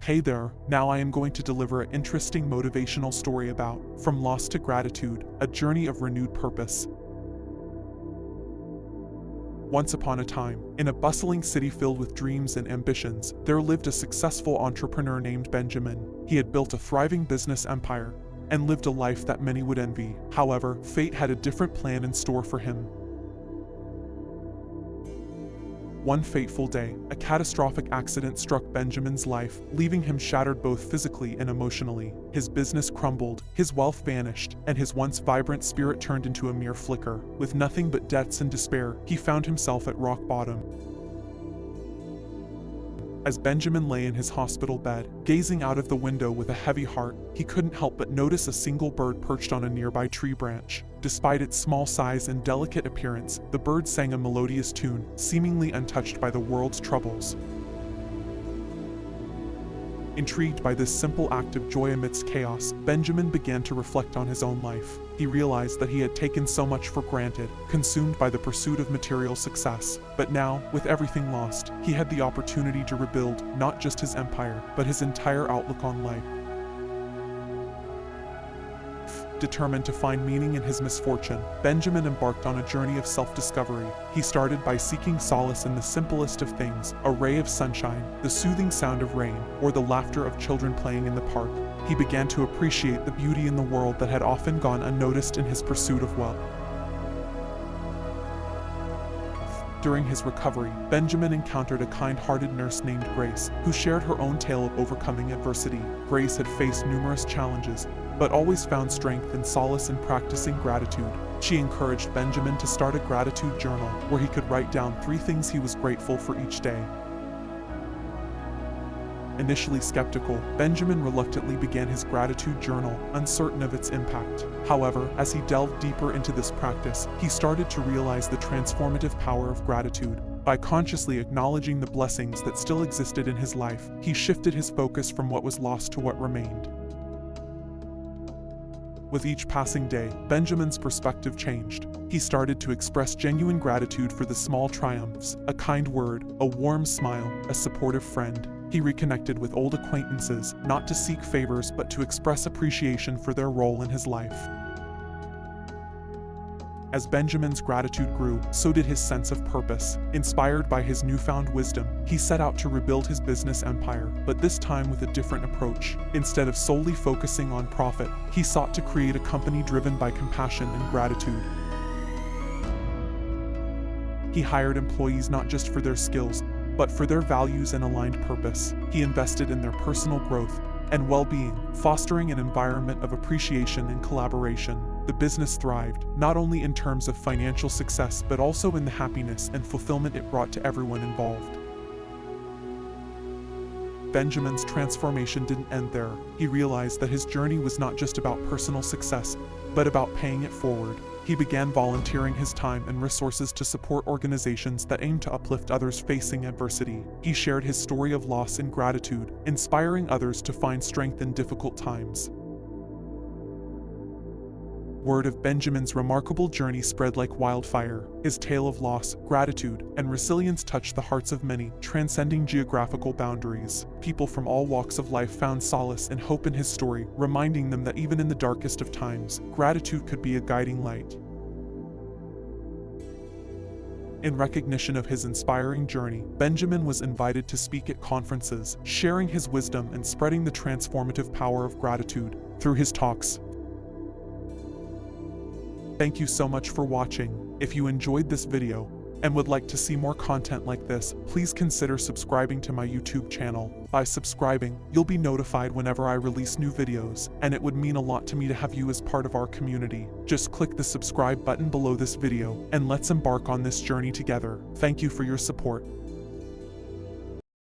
Hey there, now I am going to deliver an interesting motivational story about From Loss to Gratitude, a journey of renewed purpose. Once upon a time, in a bustling city filled with dreams and ambitions, there lived a successful entrepreneur named Benjamin. He had built a thriving business empire and lived a life that many would envy. However, fate had a different plan in store for him. One fateful day, a catastrophic accident struck Benjamin's life, leaving him shattered both physically and emotionally. His business crumbled, his wealth vanished, and his once vibrant spirit turned into a mere flicker. With nothing but debts and despair, he found himself at rock bottom. As Benjamin lay in his hospital bed, gazing out of the window with a heavy heart, he couldn't help but notice a single bird perched on a nearby tree branch. Despite its small size and delicate appearance, the bird sang a melodious tune, seemingly untouched by the world's troubles. Intrigued by this simple act of joy amidst chaos, Benjamin began to reflect on his own life. He realized that he had taken so much for granted, consumed by the pursuit of material success. But now, with everything lost, he had the opportunity to rebuild not just his empire, but his entire outlook on life. Determined to find meaning in his misfortune, Benjamin embarked on a journey of self-discovery. He started by seeking solace in the simplest of things, a ray of sunshine, the soothing sound of rain, or the laughter of children playing in the park. He began to appreciate the beauty in the world that had often gone unnoticed in his pursuit of wealth. During his recovery, Benjamin encountered a kind-hearted nurse named Grace, who shared her own tale of overcoming adversity. Grace had faced numerous challenges, but always found strength and solace in practicing gratitude. She encouraged Benjamin to start a gratitude journal, where he could write down 3 things he was grateful for each day. Initially skeptical, Benjamin reluctantly began his gratitude journal, uncertain of its impact. However, as he delved deeper into this practice, he started to realize the transformative power of gratitude. By consciously acknowledging the blessings that still existed in his life, he shifted his focus from what was lost to what remained. With each passing day, Benjamin's perspective changed. He started to express genuine gratitude for the small triumphs, a kind word, a warm smile, a supportive friend. He reconnected with old acquaintances, not to seek favors but to express appreciation for their role in his life. As Benjamin's gratitude grew, so did his sense of purpose. Inspired by his newfound wisdom, he set out to rebuild his business empire, but this time with a different approach. Instead of solely focusing on profit, he sought to create a company driven by compassion and gratitude. He hired employees not just for their skills, but for their values and aligned purpose. He invested in their personal growth and well-being, fostering an environment of appreciation and collaboration. The business thrived, not only in terms of financial success but also in the happiness and fulfillment it brought to everyone involved. Benjamin's transformation didn't end there. He realized that his journey was not just about personal success, but about paying it forward. He began volunteering his time and resources to support organizations that aim to uplift others facing adversity. He shared his story of loss and gratitude, inspiring others to find strength in difficult times. Word of Benjamin's remarkable journey spread like wildfire. His tale of loss, gratitude, and resilience touched the hearts of many, transcending geographical boundaries. People from all walks of life found solace and hope in his story, reminding them that even in the darkest of times, gratitude could be a guiding light. In recognition of his inspiring journey, Benjamin was invited to speak at conferences, sharing his wisdom and spreading the transformative power of gratitude through his talks. Thank you so much for watching. If you enjoyed this video and would like to see more content like this, please consider subscribing to my YouTube channel. By subscribing, you'll be notified whenever I release new videos, and it would mean a lot to me to have you as part of our community. Just click the subscribe button below this video, and let's embark on this journey together. Thank you for your support.